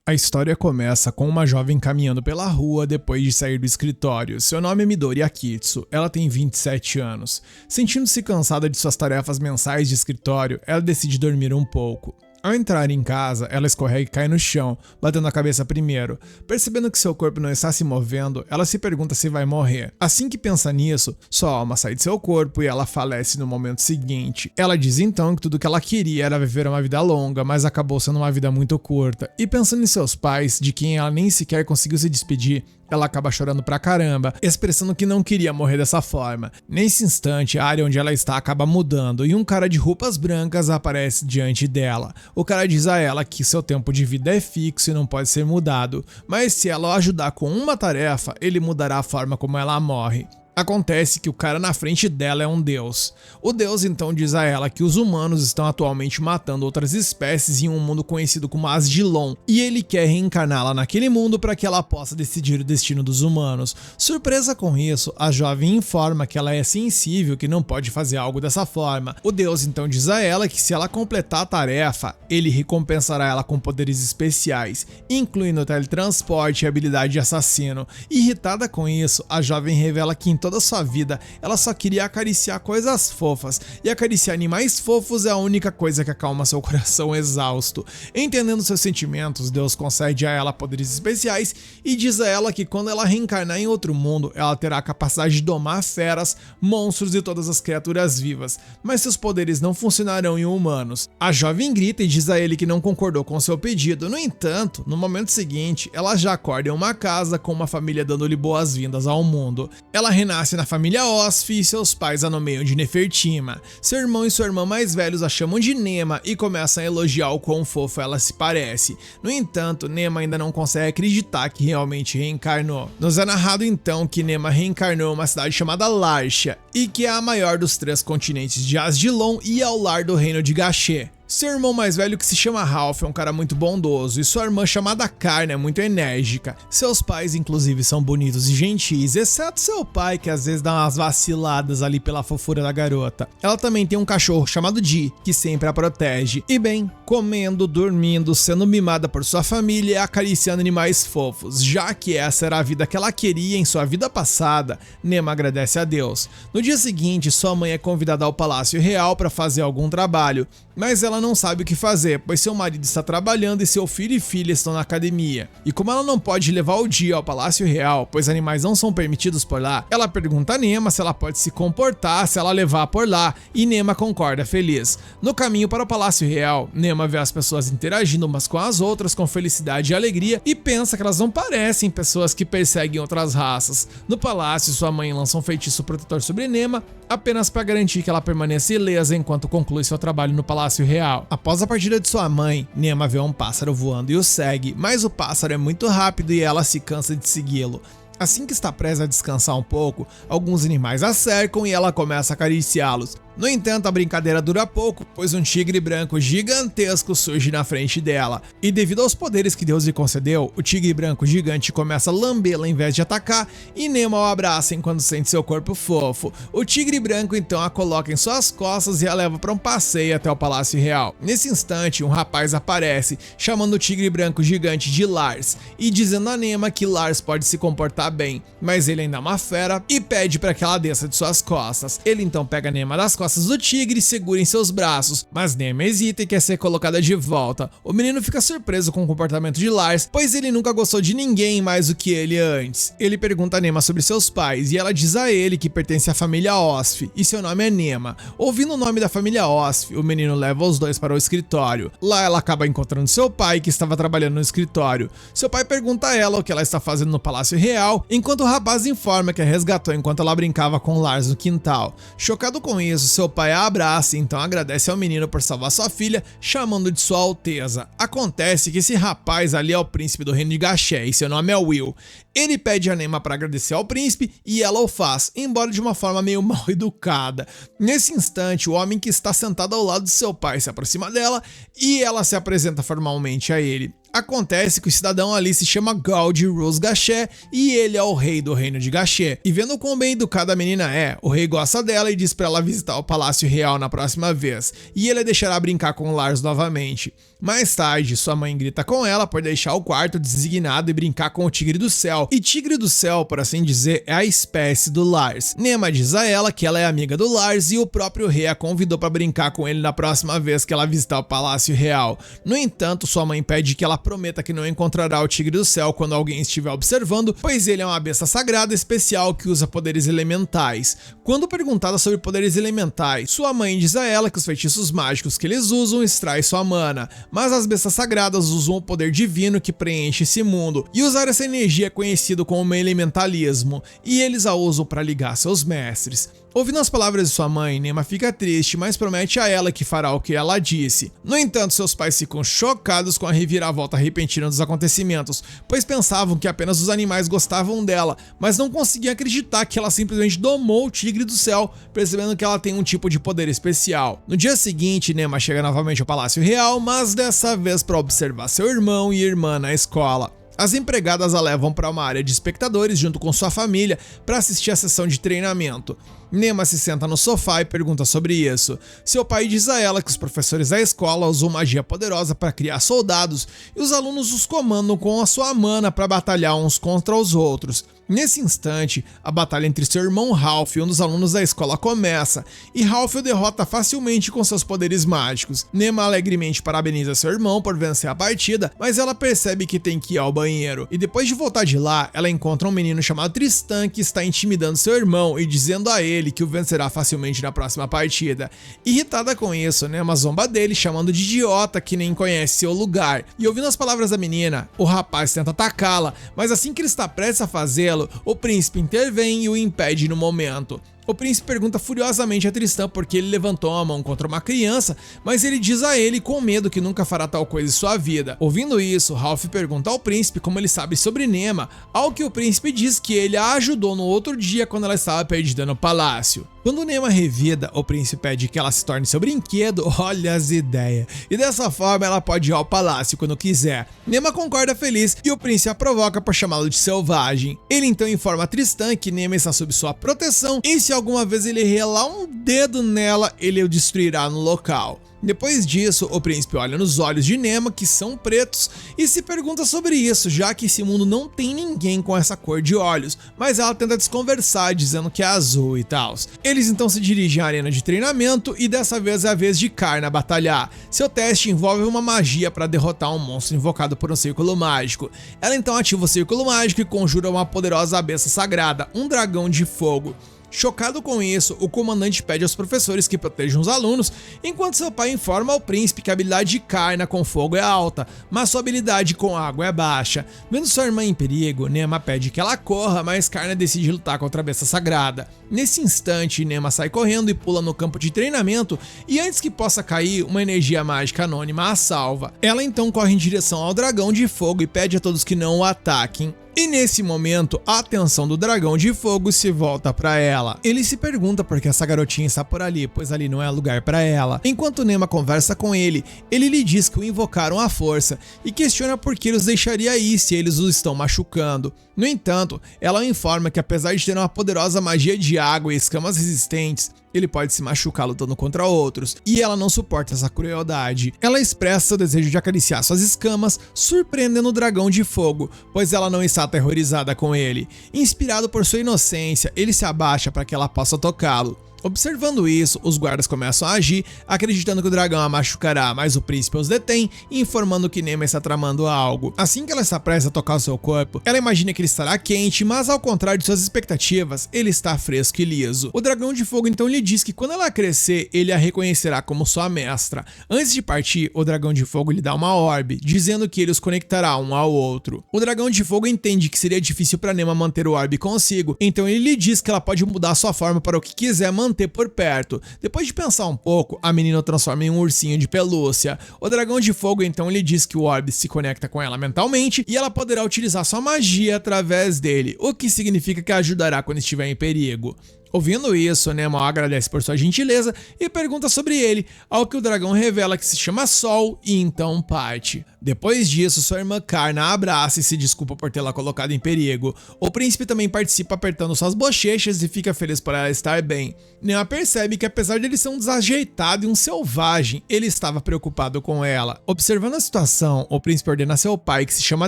A história começa com uma jovem caminhando pela rua depois de sair do escritório. Seu nome é Midori Akitsu, ela tem 27 anos. Sentindo-se cansada de suas tarefas mensais de escritório, ela decide dormir um pouco. Ao entrar em casa, ela escorrega e cai no chão, batendo a cabeça primeiro. Percebendo que seu corpo não está se movendo, ela se pergunta se vai morrer. Assim que pensa nisso, sua alma sai de seu corpo e ela falece no momento seguinte. Ela diz então que tudo que ela queria era viver uma vida longa, mas acabou sendo uma vida muito curta. E pensando em seus pais, de quem ela nem sequer conseguiu se despedir, ela acaba chorando pra caramba, expressando que não queria morrer dessa forma. Nesse instante, a área onde ela está acaba mudando e um cara de roupas brancas aparece diante dela. O cara diz a ela que seu tempo de vida é fixo e não pode ser mudado, mas se ela o ajudar com uma tarefa, ele mudará a forma como ela morre. Acontece que o cara na frente dela é um deus. O deus então diz a ela que os humanos estão atualmente matando outras espécies em um mundo conhecido como Asdilon, e ele quer reencarná-la naquele mundo para que ela possa decidir o destino dos humanos. Surpresa com isso, a jovem informa que ela é sensível, que não pode fazer algo dessa forma. O deus então diz a ela que se ela completar a tarefa, ele recompensará ela com poderes especiais, incluindo teletransporte e habilidade de assassino. Irritada com isso, a jovem revela que em toda sua vida, ela só queria acariciar coisas fofas, e acariciar animais fofos é a única coisa que acalma seu coração exausto. Entendendo seus sentimentos, Deus concede a ela poderes especiais e diz a ela que quando ela reencarnar em outro mundo, ela terá a capacidade de domar feras, monstros e todas as criaturas vivas, mas seus poderes não funcionarão em humanos. A jovem grita e diz a ele que não concordou com seu pedido. No entanto, no momento seguinte, ela já acorda em uma casa com uma família dando-lhe boas-vindas ao mundo. Ela renasce na família Osfi e seus pais a nomeiam de Nefertima. Seu irmão e sua irmã mais velhos a chamam de Nema e começam a elogiar o quão fofo ela se parece. No entanto, Nema ainda não consegue acreditar que realmente reencarnou. Nos é narrado então que Nema reencarnou em uma cidade chamada Larcia e que é a maior dos 3 continentes de Asdilon e é o lar do reino de Gashê. Seu irmão mais velho, que se chama Ralph, é um cara muito bondoso, e sua irmã chamada Karna é muito enérgica. Seus pais, inclusive, são bonitos e gentis, exceto seu pai, que às vezes dá umas vaciladas ali pela fofura da garota. Ela também tem um cachorro chamado Di, que sempre a protege. E bem, comendo, dormindo, sendo mimada por sua família e acariciando animais fofos. Já que essa era a vida que ela queria em sua vida passada, Nema agradece a Deus. No dia seguinte, sua mãe é convidada ao Palácio Real para fazer algum trabalho, mas ela não sabe o que fazer, pois seu marido está trabalhando e seu filho e filha estão na academia. E como ela não pode levar o Dia ao Palácio Real, pois animais não são permitidos por lá, ela pergunta a Nema se ela pode se comportar se ela levar por lá, e Nema concorda feliz. No caminho para o Palácio Real, Nema vê as pessoas interagindo umas com as outras com felicidade e alegria e pensa que elas não parecem pessoas que perseguem outras raças. No palácio, sua mãe lança um feitiço protetor sobre Nema, apenas para garantir que ela permaneça ilesa enquanto conclui seu trabalho no Palácio Real. Após a partida de sua mãe, Nema vê um pássaro voando e o segue, mas o pássaro é muito rápido e ela se cansa de segui-lo. Assim que está presa a descansar um pouco, alguns animais a cercam e ela começa a acariciá-los. No entanto, a brincadeira dura pouco, pois um tigre branco gigantesco surge na frente dela. E devido aos poderes que Deus lhe concedeu, o tigre branco gigante começa a lambê-la em vez de atacar, e Nema o abraça enquanto sente seu corpo fofo. O tigre branco então a coloca em suas costas e a leva para um passeio até o Palácio Real. Nesse instante, um rapaz aparece, chamando o tigre branco gigante de Lars, e dizendo a Nema que Lars pode se comportar bem, mas ele ainda é uma fera e pede para que ela desça de suas costas. Ele então pega Nema das costas do tigre e segura em seus braços, mas Nema hesita e quer ser colocada de volta. O menino fica surpreso com o comportamento de Lars, pois ele nunca gostou de ninguém mais do que ele antes. Ele pergunta a Nema sobre seus pais e ela diz a ele que pertence à família Osfi e seu nome é Nema. Ouvindo o nome da família Osfi, o menino leva os dois para o escritório. Lá ela acaba encontrando seu pai, que estava trabalhando no escritório. Seu pai pergunta a ela o que ela está fazendo no Palácio Real, enquanto o rapaz informa que a resgatou enquanto ela brincava com Lars no quintal. Chocado com isso, seu pai a abraça e então agradece ao menino por salvar sua filha, chamando de Sua Alteza. Acontece que esse rapaz ali é o príncipe do reino de Gashê e seu nome é Will. Ele pede a Nema para agradecer ao príncipe e ela o faz, embora de uma forma meio mal educada. Nesse instante, o homem que está sentado ao lado de seu pai se aproxima dela e ela se apresenta formalmente a ele. Acontece que o cidadão ali se chama Gaudi Rose Gachet e ele é o rei do reino de Gachet. E vendo quão bem educada a menina é, o rei gosta dela e diz pra ela visitar o Palácio Real na próxima vez, e ele a deixará brincar com Lars novamente. Mais tarde, sua mãe grita com ela por deixar o quarto designado e brincar com o Tigre do Céu. E Tigre do Céu, por assim dizer, é a espécie do Lars. Nema diz a ela que ela é amiga do Lars e o próprio rei a convidou para brincar com ele na próxima vez que ela visitar o Palácio Real. No entanto, sua mãe pede que ela prometa que não encontrará o Tigre do Céu quando alguém estiver observando, pois ele é uma besta sagrada especial que usa poderes elementais. Quando perguntada sobre poderes elementais, sua mãe diz a ela que os feitiços mágicos que eles usam extraem sua mana, mas as bestas sagradas usam o poder divino que preenche esse mundo, e usar essa energia é conhecido como elementalismo, e eles a usam para ligar seus mestres. Ouvindo as palavras de sua mãe, Nema fica triste, mas promete a ela que fará o que ela disse. No entanto, seus pais ficam chocados com a reviravolta repentina dos acontecimentos, pois pensavam que apenas os animais gostavam dela, mas não conseguiam acreditar que ela simplesmente domou o Tigre do Céu, percebendo que ela tem um tipo de poder especial. No dia seguinte, Nema chega novamente ao Palácio Real, mas dessa vez para observar seu irmão e irmã na escola. As empregadas a levam para uma área de espectadores junto com sua família para assistir a sessão de treinamento. Nema se senta no sofá e pergunta sobre isso. Seu pai diz a ela que os professores da escola usam magia poderosa para criar soldados e os alunos os comandam com a sua mana para batalhar uns contra os outros. Nesse instante, a batalha entre seu irmão Ralph e um dos alunos da escola começa, e Ralph o derrota facilmente com seus poderes mágicos. Nema alegremente parabeniza seu irmão por vencer a partida, mas ela percebe que tem que ir ao banheiro, e depois de voltar de lá, ela encontra um menino chamado Tristan que está intimidando seu irmão e dizendo a ele que o vencerá facilmente na próxima partida. Irritada com isso, Nema zomba dele, chamando de idiota que nem conhece seu lugar, e ouvindo as palavras da menina, o rapaz tenta atacá-la, mas assim que ele está prestes a fazê-lo, o príncipe intervém e o impede no momento. O príncipe pergunta furiosamente a Tristan porque ele levantou a mão contra uma criança, mas ele diz a ele com medo que nunca fará tal coisa em sua vida. Ouvindo isso, Ralph pergunta ao príncipe como ele sabe sobre Nema, ao que o príncipe diz que ele a ajudou no outro dia quando ela estava perdida no palácio. Quando Nema revida, o príncipe pede que ela se torne seu brinquedo, olha as ideias, e dessa forma ela pode ir ao palácio quando quiser. Nema concorda feliz e o príncipe a provoca por chamá-lo de selvagem. Ele então informa a Tristan que Nema está sob sua proteção e se alguma vez ele relar um dedo nela, ele o destruirá no local. Depois disso, o príncipe olha nos olhos de Nema, que são pretos, e se pergunta sobre isso, já que esse mundo não tem ninguém com essa cor de olhos, mas ela tenta desconversar, dizendo que é azul e tal. Eles então se dirigem à arena de treinamento e dessa vez é a vez de Karna batalhar. Seu teste envolve uma magia para derrotar um monstro invocado por um círculo mágico. Ela então ativa o círculo mágico e conjura uma poderosa besta sagrada, um dragão de fogo. Chocado com isso, o comandante pede aos professores que protejam os alunos, enquanto seu pai informa ao príncipe que a habilidade de Karna com fogo é alta, mas sua habilidade com água é baixa. Vendo sua irmã em perigo, Nema pede que ela corra, mas Karna decide lutar contra a besta sagrada. Nesse instante, Nema sai correndo e pula no campo de treinamento, e antes que possa cair, uma energia mágica anônima a salva. Ela então corre em direção ao dragão de fogo e pede a todos que não o ataquem. E nesse momento, a atenção do dragão de fogo se volta para ela. Ele se pergunta por que essa garotinha está por ali, pois ali não é lugar para ela. Enquanto Nema conversa com ele, ele lhe diz que o invocaram à força e questiona por que ele os deixaria ir se eles os estão machucando. No entanto, ela o informa que apesar de ter uma poderosa magia de água e escamas resistentes, ele pode se machucar lutando contra outros, e ela não suporta essa crueldade. Ela expressa seu desejo de acariciar suas escamas, surpreendendo o dragão de fogo, pois ela não está aterrorizada com ele. Inspirado por sua inocência, ele se abaixa para que ela possa tocá-lo. Observando isso, os guardas começam a agir, acreditando que o dragão a machucará, mas o príncipe os detém, informando que Nema está tramando algo. Assim que ela está prestes a tocar o seu corpo, ela imagina que ele estará quente, mas ao contrário de suas expectativas, ele está fresco e liso. O dragão de fogo então lhe diz que quando ela crescer, ele a reconhecerá como sua mestra. Antes de partir, o dragão de fogo lhe dá uma orbe, dizendo que ele os conectará um ao outro. O dragão de fogo entende que seria difícil para Nema manter o orbe consigo, então ele lhe diz que ela pode mudar sua forma para o que quiser manter por perto. Depois de pensar um pouco, a menina o transforma em um ursinho de pelúcia. O dragão de fogo então lhe diz que o orbe se conecta com ela mentalmente e ela poderá utilizar sua magia através dele, o que significa que a ajudará quando estiver em perigo. Ouvindo isso, Nema agradece por sua gentileza e pergunta sobre ele, ao que o dragão revela que se chama Sol e então parte. Depois disso, sua irmã Karna a abraça e se desculpa por tê-la colocado em perigo. O príncipe também participa apertando suas bochechas e fica feliz por ela estar bem. Nema percebe que apesar de ele ser um desajeitado e um selvagem, ele estava preocupado com ela. Observando a situação, o príncipe ordena a seu pai, que se chama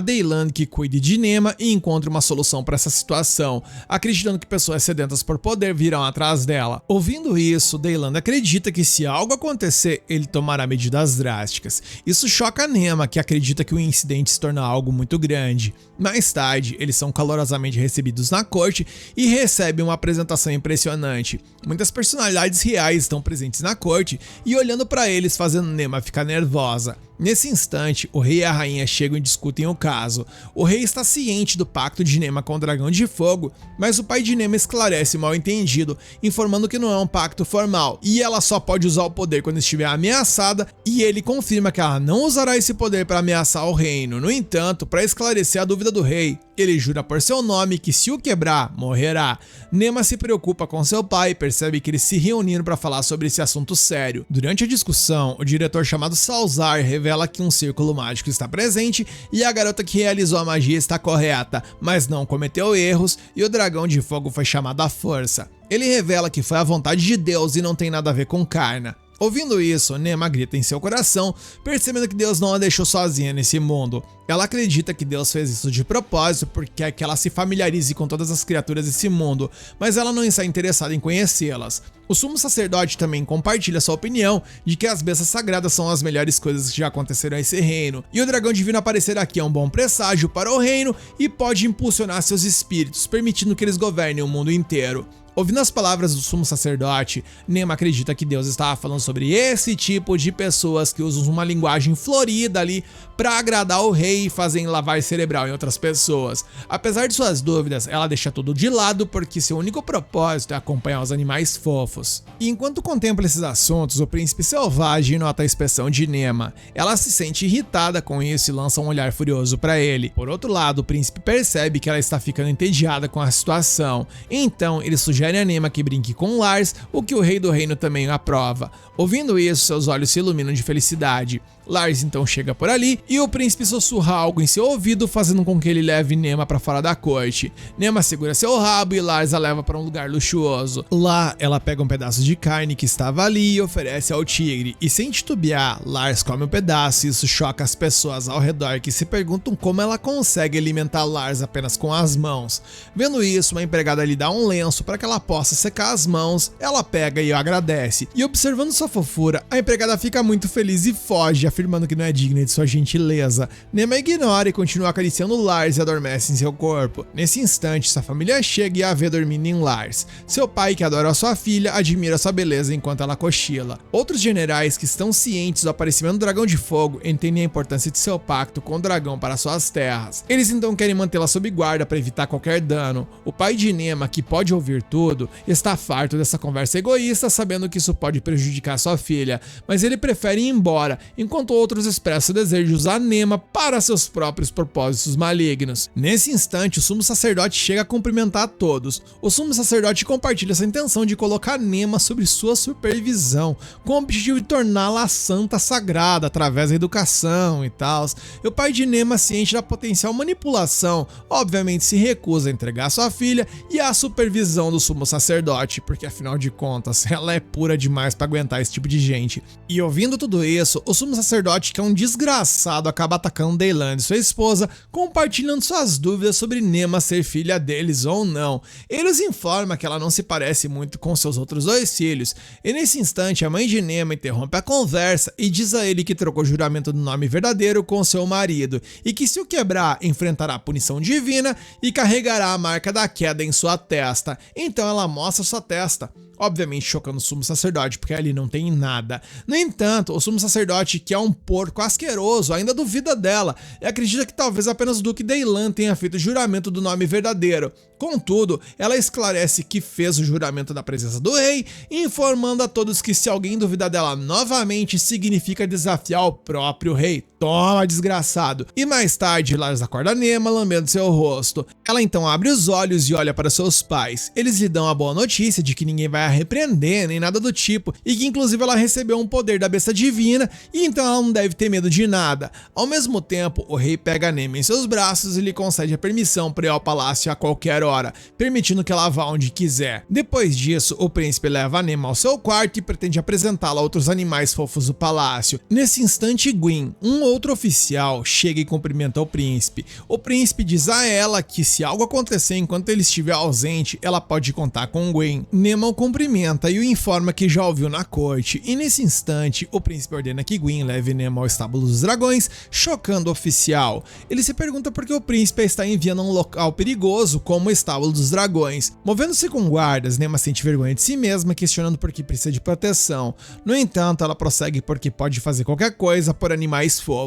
Daylan, que cuide de Nema e encontre uma solução para essa situação, acreditando que pessoas sedentas por poder virão atrás dela. Ouvindo isso, Daylan acredita que se algo acontecer, ele tomará medidas drásticas. Isso choca Nema, que acredita que o incidente se torna algo muito grande. Mais tarde, eles são calorosamente recebidos na corte e recebem uma apresentação impressionante. Muitas personalidades reais estão presentes na corte e olhando para eles, fazendo Nema ficar nervosa. Nesse instante, o rei e a rainha chegam e discutem o caso. O rei está ciente do pacto de Nema com o dragão de fogo, mas o pai de Nema esclarece o mal entendido, informando que não é um pacto formal, e ela só pode usar o poder quando estiver ameaçada, e ele confirma que ela não usará esse poder para ameaçar o reino. No entanto, para esclarecer a dúvida do rei, ele jura por seu nome que se o quebrar, morrerá. Nema se preocupa com seu pai e percebe que eles se reuniram para falar sobre esse assunto sério. Durante a discussão, o diretor chamado Salzar revela que um círculo mágico está presente e a garota que realizou a magia está correta, mas não cometeu erros e o dragão de fogo foi chamado à força. Ele revela que foi a vontade de Deus e não tem nada a ver com Karna. Ouvindo isso, Nema grita em seu coração, percebendo que Deus não a deixou sozinha nesse mundo. Ela acredita que Deus fez isso de propósito porque quer que ela se familiarize com todas as criaturas desse mundo, mas ela não está interessada em conhecê-las. O sumo sacerdote também compartilha sua opinião de que as bestas sagradas são as melhores coisas que já aconteceram a esse reino, e o dragão divino aparecer aqui é um bom presságio para o reino e pode impulsionar seus espíritos, permitindo que eles governem o mundo inteiro. Ouvindo as palavras do sumo sacerdote, Nema acredita que Deus estava falando sobre esse tipo de pessoas que usam uma linguagem florida ali para agradar o rei e fazem lavagem cerebral em outras pessoas. Apesar de suas dúvidas, ela deixa tudo de lado porque seu único propósito é acompanhar os animais fofos. E enquanto contempla esses assuntos, o príncipe selvagem nota a expressão de Nema. Ela se sente irritada com isso e lança um olhar furioso para ele. Por outro lado, o príncipe percebe que ela está ficando entediada com a situação. Então, ele sugere a Nema que brinque com Lars, o que o rei do reino também aprova. Ouvindo isso, seus olhos se iluminam de felicidade. Lars então chega por ali e o príncipe sussurra algo em seu ouvido, fazendo com que ele leve Nema para fora da corte. Nema segura seu rabo e Lars a leva para um lugar luxuoso. Lá, ela pega um pedaço de carne que estava ali e oferece ao tigre. E sem titubear, Lars come um pedaço e isso choca as pessoas ao redor que se perguntam como ela consegue alimentar Lars apenas com as mãos. Vendo isso, uma empregada lhe dá um lenço para que ela possa secar as mãos. Ela pega e agradece. E observando sua fofura, a empregada fica muito feliz e foge, afirmando que não é digna de sua gentileza. Nema ignora e continua acariciando Lars e adormece em seu corpo. Nesse instante, sua família chega e a vê dormindo em Lars. Seu pai, que adora sua filha, admira sua beleza enquanto ela cochila. Outros generais que estão cientes do aparecimento do dragão de fogo entendem a importância de seu pacto com o dragão para suas terras. Eles então querem mantê-la sob guarda para evitar qualquer dano. O pai de Nema, que pode ouvir tudo, está farto dessa conversa egoísta, sabendo que isso pode prejudicar sua filha, mas ele prefere ir embora, enquanto outros expressam o desejo de usar Nema para seus próprios propósitos malignos. Nesse instante, o sumo sacerdote chega a cumprimentar a todos. O sumo sacerdote compartilha essa intenção de colocar Nema sob sua supervisão, com o objetivo de torná-la santa sagrada através da educação e tal. E o pai de Nema, ciente da potencial manipulação, obviamente se recusa a entregar sua filha e a supervisão do sumo sacerdote, porque afinal de contas, ela é pura demais para aguentar esse tipo de gente. E ouvindo tudo isso, o sumo sacerdote, que é um desgraçado, acaba atacando Daylan e sua esposa, compartilhando suas dúvidas sobre Nema ser filha deles ou não. Ele os informa que ela não se parece muito com seus outros dois filhos, e nesse instante a mãe de Nema interrompe a conversa e diz a ele que trocou o juramento do nome verdadeiro com seu marido, e que se o quebrar, enfrentará a punição divina e carregará a marca da queda em sua testa. Então ela mostra sua testa, obviamente chocando o sumo sacerdote, porque ali não tem nada. No entanto, o sumo sacerdote, que é um porco asqueroso, ainda duvida dela e acredita que talvez apenas o Duque Daylan tenha feito o juramento do nome verdadeiro. Contudo, ela esclarece que fez o juramento da presença do rei, informando a todos que se alguém duvidar dela novamente, significa desafiar o próprio rei. Toma, desgraçado! E mais tarde, Lars acorda Nema, lambendo seu rosto. Ela então abre os olhos e olha para seus pais. Eles lhe dão a boa notícia de que ninguém vai a repreender, nem nada do tipo, e que inclusive ela recebeu um poder da besta divina, e então ela não deve ter medo de nada. Ao mesmo tempo, o rei pega Nema em seus braços e lhe concede a permissão para ir ao palácio a qualquer hora, permitindo que ela vá onde quiser. Depois disso, o príncipe leva Nema ao seu quarto e pretende apresentá-la a outros animais fofos do palácio. Nesse instante, Gwyn, outro oficial, chega e cumprimenta o príncipe. O príncipe diz a ela que se algo acontecer enquanto ele estiver ausente, ela pode contar com Gwyn. Nema o cumprimenta e o informa que já ouviu na corte, e nesse instante, o príncipe ordena que Gwyn leve Nema ao estábulo dos dragões, chocando o oficial. Ele se pergunta por que o príncipe está enviando a um local perigoso como o estábulo dos dragões. Movendo-se com guardas, Nema sente vergonha de si mesma, questionando por que precisa de proteção. No entanto, ela prossegue porque pode fazer qualquer coisa por animais fofos.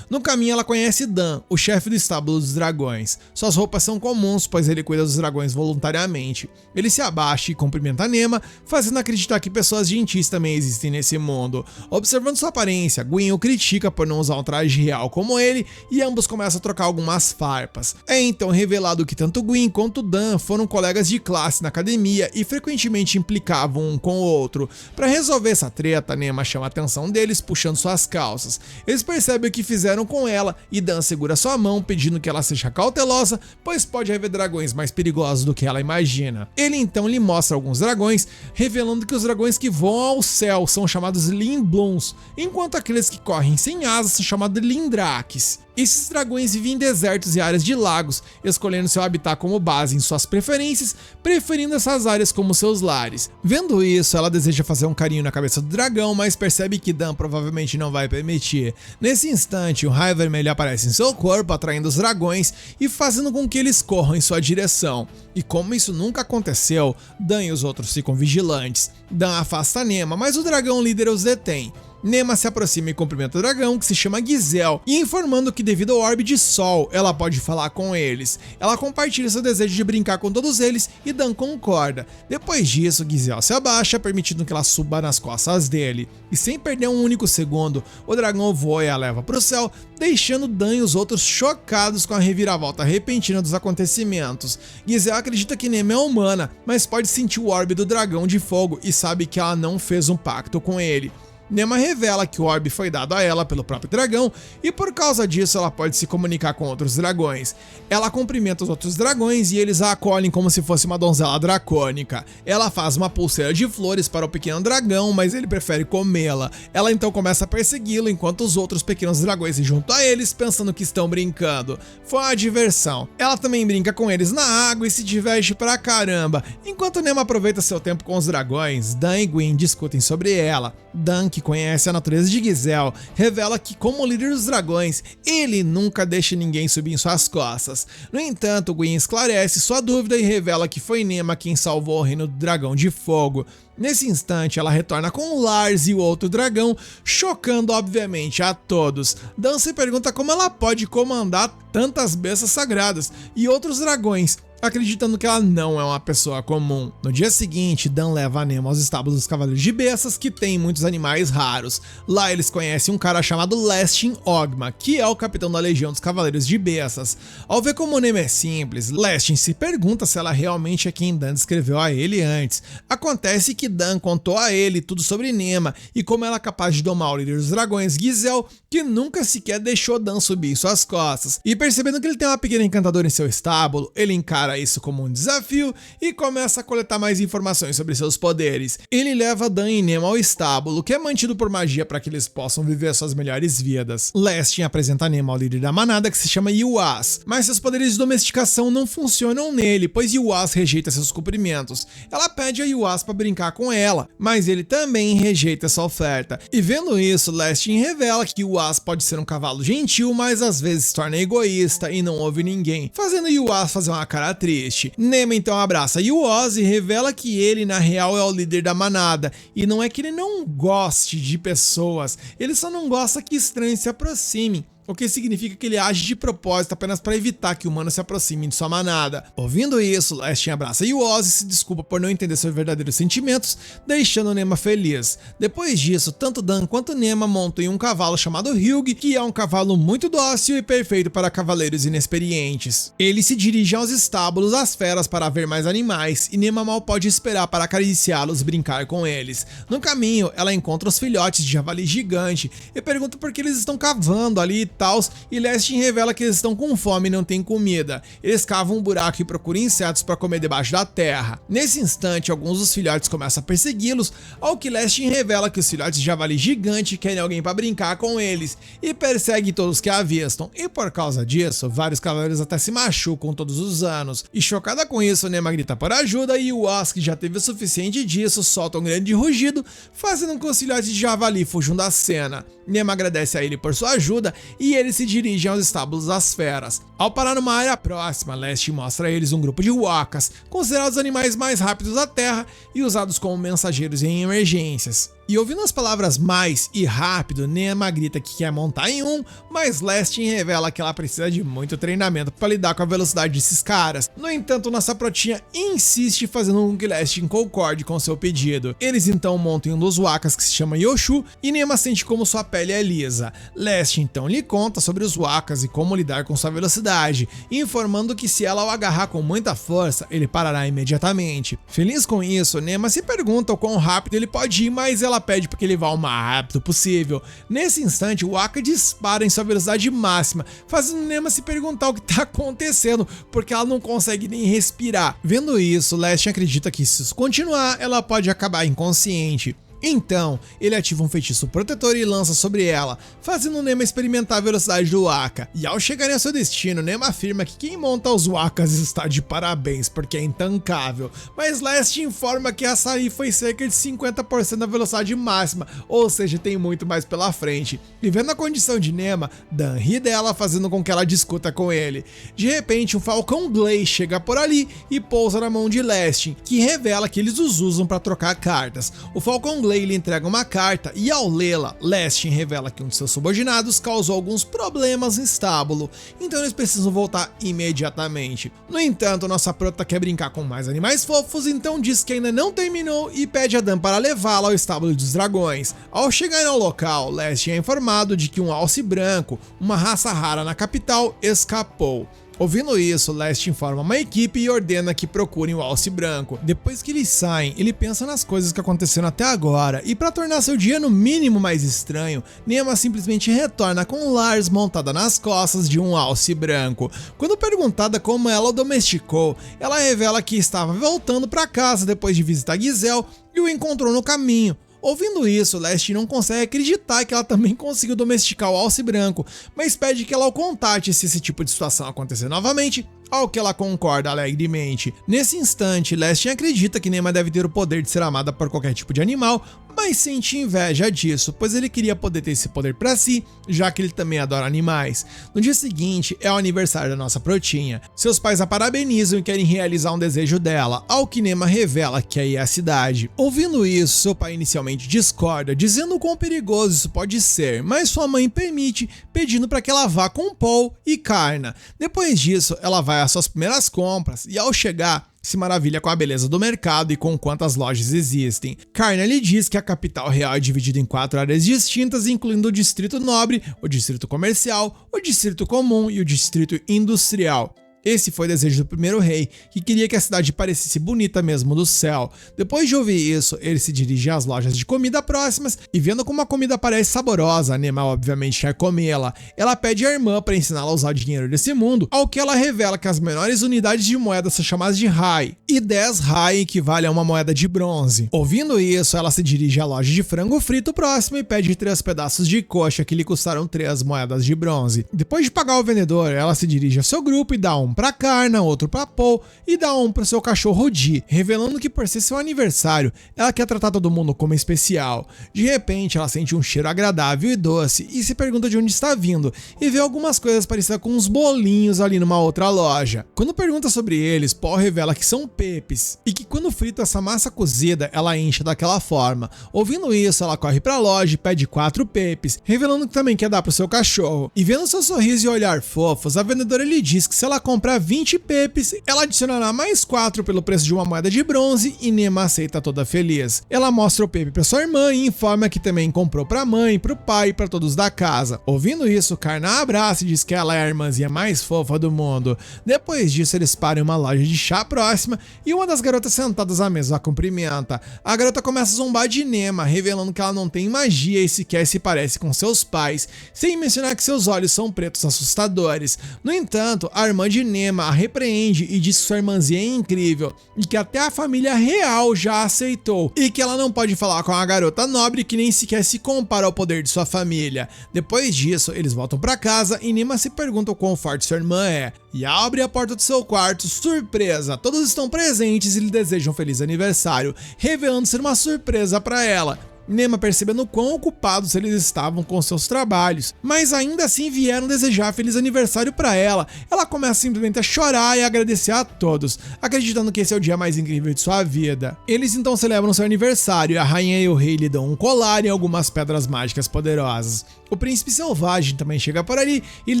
No caminho ela conhece Dan, o chefe do estábulo dos dragões. Suas roupas são comuns, pois ele cuida dos dragões voluntariamente. Ele se abaixa e cumprimenta Nema, fazendo acreditar que pessoas gentis também existem nesse mundo. Observando sua aparência, Gwyn o critica por não usar um traje real como ele, e ambos começam a trocar algumas farpas. É então revelado que tanto Gwyn quanto Dan foram colegas de classe na academia e frequentemente implicavam um com o outro. Para resolver essa treta, Nema chama a atenção deles puxando suas calças. Eles percebem o que fizeram com ela e Dan segura sua mão, pedindo que ela seja cautelosa, pois pode haver dragões mais perigosos do que ela imagina. Ele então lhe mostra alguns dragões, revelando que os dragões que voam ao céu são chamados Lindblums, enquanto aqueles que correm sem asas são chamados Lindrakes. Esses dragões vivem em desertos e áreas de lagos, escolhendo seu habitat como base em suas preferências, preferindo essas áreas como seus lares. Vendo isso, ela deseja fazer um carinho na cabeça do dragão, mas percebe que Dan provavelmente não vai permitir. Nesse instante, um raio vermelho aparece em seu corpo, atraindo os dragões e fazendo com que eles corram em sua direção. E como isso nunca aconteceu, Dan e os outros ficam vigilantes. Dan afasta Nema, mas o dragão líder os detém. Nema se aproxima e cumprimenta o dragão, que se chama Gizel, e informando que devido ao orbe de sol, ela pode falar com eles. Ela compartilha seu desejo de brincar com todos eles e Dan concorda. Depois disso, Gizel se abaixa, permitindo que ela suba nas costas dele. E sem perder um único segundo, o dragão voa e a leva para o céu, deixando Dan e os outros chocados com a reviravolta repentina dos acontecimentos. Gizel acredita que Nema é humana, mas pode sentir o orbe do dragão de fogo e sabe que ela não fez um pacto com ele. Nema revela que o orbe foi dado a ela pelo próprio dragão e por causa disso ela pode se comunicar com outros dragões. Ela cumprimenta os outros dragões e eles a acolhem como se fosse uma donzela dracônica. Ela faz uma pulseira de flores para o pequeno dragão, mas ele prefere comê-la. Ela então começa a persegui-lo enquanto os outros pequenos dragões se juntam a eles pensando que estão brincando. Foi uma diversão. Ela também brinca com eles na água e se diverte pra caramba. Enquanto Nema aproveita seu tempo com os dragões, Dan e Gwyn discutem sobre ela. Dan, que conhece a natureza de Gizel, revela que como líder dos dragões, ele nunca deixa ninguém subir em suas costas. No entanto, Gwyn esclarece sua dúvida e revela que foi Nema quem salvou o reino do dragão de fogo. Nesse instante, ela retorna com o Lars e o outro dragão, chocando obviamente a todos. Dan se pergunta como ela pode comandar tantas bestas sagradas e outros dragões, acreditando que ela não é uma pessoa comum. No dia seguinte, Dan leva a Nema aos estábulos dos Cavaleiros de Bestas, que tem muitos animais raros. Lá eles conhecem um cara chamado Lestin Ogma, que é o capitão da Legião dos Cavaleiros de Bestas. Ao ver como Nema é simples, Lestin se pergunta se ela realmente é quem Dan descreveu a ele antes. Acontece que Dan contou a ele tudo sobre Nema e como ela é capaz de domar o líder dos dragões, Gizel, que nunca sequer deixou Dan subir em suas costas. E percebendo que ele tem uma pequena encantadora em seu estábulo, ele encara isso como um desafio e começa a coletar mais informações sobre seus poderes. Ele leva Dan e Nema ao estábulo, que é mantido por magia para que eles possam viver suas melhores vidas. Lestin apresenta Nema ao líder da manada, que se chama Yuaz, mas seus poderes de domesticação não funcionam nele, pois Yuaz rejeita seus cumprimentos. Ela pede a Yuaz para brincar com ela, mas ele também rejeita essa oferta. E vendo isso, Lestin revela que Yuaz pode ser um cavalo gentil, mas às vezes se torna egoísta e não ouve ninguém, fazendo Yuaz fazer uma cara triste. Nema então abraça Yuaz e revela que ele na real é o líder da manada, e não é que ele não goste de pessoas, ele só não gosta que estranhos se aproximem. o que significa que ele age de propósito apenas para evitar que humanos se aproximem de sua manada. Ouvindo isso, Lastin abraça Yuoz e se desculpa por não entender seus verdadeiros sentimentos, deixando Nema feliz. Depois disso, tanto Dan quanto Nema montam em um cavalo chamado Hyug, que é um cavalo muito dócil e perfeito para cavaleiros inexperientes. Ele se dirige aos estábulos das feras para ver mais animais, e Nema mal pode esperar para acariciá-los e brincar com eles. No caminho, ela encontra os filhotes de javali gigante e pergunta por que eles estão cavando ali e tals, e Lastin revela que eles estão com fome e não têm comida. Eles cavam um buraco e procuram insetos para comer debaixo da terra. Nesse instante, alguns dos filhotes começam a persegui-los, ao que Lastin revela que os filhotes de javali gigante querem alguém para brincar com eles, e persegue todos que avistam, e por causa disso, vários cavaleiros até se machucam todos os anos. E chocada com isso, Nema grita por ajuda, e o Yuoz, que já teve o suficiente disso, solta um grande rugido, fazendo com que os filhotes de javali fujam da cena. Nema agradece a ele por sua ajuda e eles se dirigem aos estábulos das feras. Ao parar numa área próxima, Lastin mostra a eles um grupo de wakas, considerados os animais mais rápidos da Terra e usados como mensageiros em emergências. E ouvindo as palavras mais e rápido, Nema grita que quer montar em um, mas Lastin revela que ela precisa de muito treinamento para lidar com a velocidade desses caras. No entanto, nossa protinha insiste, fazendo com que Lastin concorde com seu pedido. Eles então montam em um dos wakas que se chama Yoshu, e Nema sente como sua pele é lisa. Lastin então lhe conta sobre os wakas e como lidar com sua velocidade, informando que se ela o agarrar com muita força, ele parará imediatamente. Feliz com isso, Nema se pergunta o quão rápido ele pode ir, mas ela pede para que ele vá o mais rápido possível. Nesse instante, o waka dispara em sua velocidade máxima, fazendo Nema se perguntar o que está acontecendo, porque ela não consegue nem respirar. Vendo isso, Lastin acredita que se isso continuar, ela pode acabar inconsciente. Então, ele ativa um feitiço protetor e lança sobre ela, fazendo Nema experimentar a velocidade do waka. E ao chegarem ao seu destino, Nema afirma que quem monta os wakas está de parabéns, porque é intancável. Mas Lastin informa que essa aí foi cerca de 50% da velocidade máxima, ou seja, tem muito mais pela frente. E vendo a condição de Nema, Dan ri dela, fazendo com que ela discuta com ele. De repente, um Falcão Glay chega por ali e pousa na mão de Lastin, que revela que eles os usam para trocar cartas. O Falcão Glay lhe entrega uma carta e ao lê-la, Lastin revela que um de seus subordinados causou alguns problemas no estábulo, então eles precisam voltar imediatamente. No entanto, nossa prota quer brincar com mais animais fofos, então diz que ainda não terminou e pede a Dan para levá-la ao estábulo dos dragões. Ao chegar ao local, Lastin é informado de que um alce branco, uma raça rara na capital, escapou. Ouvindo isso, Lastin informa uma equipe e ordena que procurem o alce branco. Depois que eles saem, ele pensa nas coisas que aconteceram até agora, e para tornar seu dia no mínimo mais estranho, Nema simplesmente retorna com Lars montada nas costas de um alce branco. Quando perguntada como ela o domesticou, ela revela que estava voltando para casa depois de visitar Giselle e o encontrou no caminho. Ouvindo isso, Lastin não consegue acreditar que ela também conseguiu domesticar o alce branco, mas pede que ela o contate se esse tipo de situação acontecer novamente, ao que ela concorda alegremente. Nesse instante, Lastin acredita que Nema deve ter o poder de ser amada por qualquer tipo de animal, mas sente inveja disso, pois ele queria poder ter esse poder pra si, já que ele também adora animais. No dia seguinte, é o aniversário da nossa protinha. Seus pais a parabenizam e querem realizar um desejo dela, ao que Nema revela que aí é a cidade. Ouvindo isso, seu pai inicialmente discorda, dizendo o quão perigoso isso pode ser, mas sua mãe permite, pedindo para que ela vá com Paul e Karna. Depois disso, ela vai às suas primeiras compras e ao chegar, se maravilha com a beleza do mercado e com quantas lojas existem. Karna lhe diz que a capital real é dividida em 4 áreas distintas, incluindo o distrito nobre, o distrito comercial, o distrito comum e o distrito industrial. Esse foi o desejo do primeiro rei, que queria que a cidade parecesse bonita mesmo do céu. Depois de ouvir isso, ele se dirige às lojas de comida próximas e vendo como a comida parece saborosa, Nema obviamente quer comê-la. Ela pede à irmã para ensiná-la a usar o dinheiro desse mundo, ao que ela revela que as menores unidades de moeda são chamadas de Rai, e 10 Rai equivale a uma moeda de bronze. Ouvindo isso, ela se dirige à loja de frango frito próximo e pede 3 pedaços de coxa que lhe custaram 3 moedas de bronze. Depois de pagar o vendedor, ela se dirige ao seu grupo e dá um um pra Carna, outro pra Paul e dá um pro seu cachorro Dee, revelando que por ser seu aniversário, ela quer tratar todo mundo como especial. De repente, ela sente um cheiro agradável e doce e se pergunta de onde está vindo e vê algumas coisas parecidas com uns bolinhos ali numa outra loja. Quando pergunta sobre eles, Paul revela que são pepes e que quando frita essa massa cozida, ela incha daquela forma. Ouvindo isso, ela corre pra loja e pede 4 pepes, revelando que também quer dar pro seu cachorro. E vendo seu sorriso e olhar fofos, a vendedora lhe diz que se ela comprar 20 pepes, ela adicionará mais 4 pelo preço de uma moeda de bronze e Nema aceita toda feliz. Ela mostra o pepe pra sua irmã e informa que também comprou pra mãe, pro pai e pra todos da casa. Ouvindo isso, Carna abraça e diz que ela é a irmãzinha mais fofa do mundo. Depois disso, eles param em uma loja de chá próxima e uma das garotas sentadas à mesa a cumprimenta. A garota começa a zombar de Nema, revelando que ela não tem magia e sequer se parece com seus pais, sem mencionar que seus olhos são pretos assustadores. No entanto, a irmã de Nema a repreende e diz que sua irmãzinha é incrível e que até a família real já aceitou e que ela não pode falar com a garota nobre que nem sequer se compara ao poder de sua família. Depois disso, eles voltam pra casa e Nema se pergunta o quão forte sua irmã é. E abre a porta do seu quarto, surpresa, todos estão presentes e lhe desejam um feliz aniversário, revelando ser uma surpresa para ela. Nema percebendo quão ocupados eles estavam com seus trabalhos, mas ainda assim vieram desejar feliz aniversário para ela. Ela começa simplesmente a chorar e agradecer a todos, acreditando que esse é o dia mais incrível de sua vida. Eles então celebram seu aniversário e a rainha e o rei lhe dão um colar e algumas pedras mágicas poderosas. O príncipe selvagem também chega por ali e lhe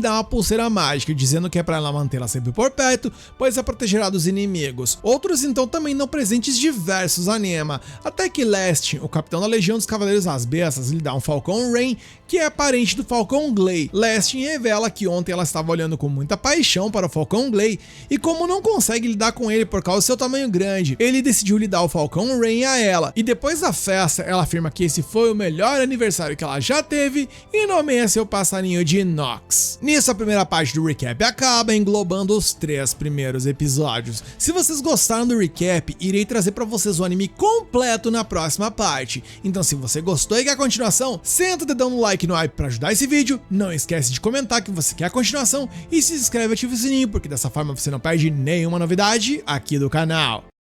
dá uma pulseira mágica, dizendo que é para ela mantê-la sempre por perto, pois a protegerá dos inimigos. Outros então também dão presentes diversos a Nema, até que Lestin, o capitão da legião dos Cavaleiros das Bestas, lhe dá um Falcão Rain, que é parente do Falcão Glay. Lestin revela que ontem ela estava olhando com muita paixão para o Falcão Glay e como não consegue lidar com ele por causa do seu tamanho grande, ele decidiu lhe dar o Falcão Rain a ela. E depois da festa, ela afirma que esse foi o melhor aniversário que ela já teve e nomeia seu passarinho de Nox. Nisso, a primeira parte do recap acaba, englobando os 3 primeiros episódios. Se vocês gostaram do recap, irei trazer para vocês o anime completo na próxima parte. Então, se você gostou e quer a continuação, senta o dedão no like no hype para ajudar esse vídeo, não esquece de comentar que você quer a continuação e se inscreve e ativa o sininho, porque dessa forma você não perde nenhuma novidade aqui do canal.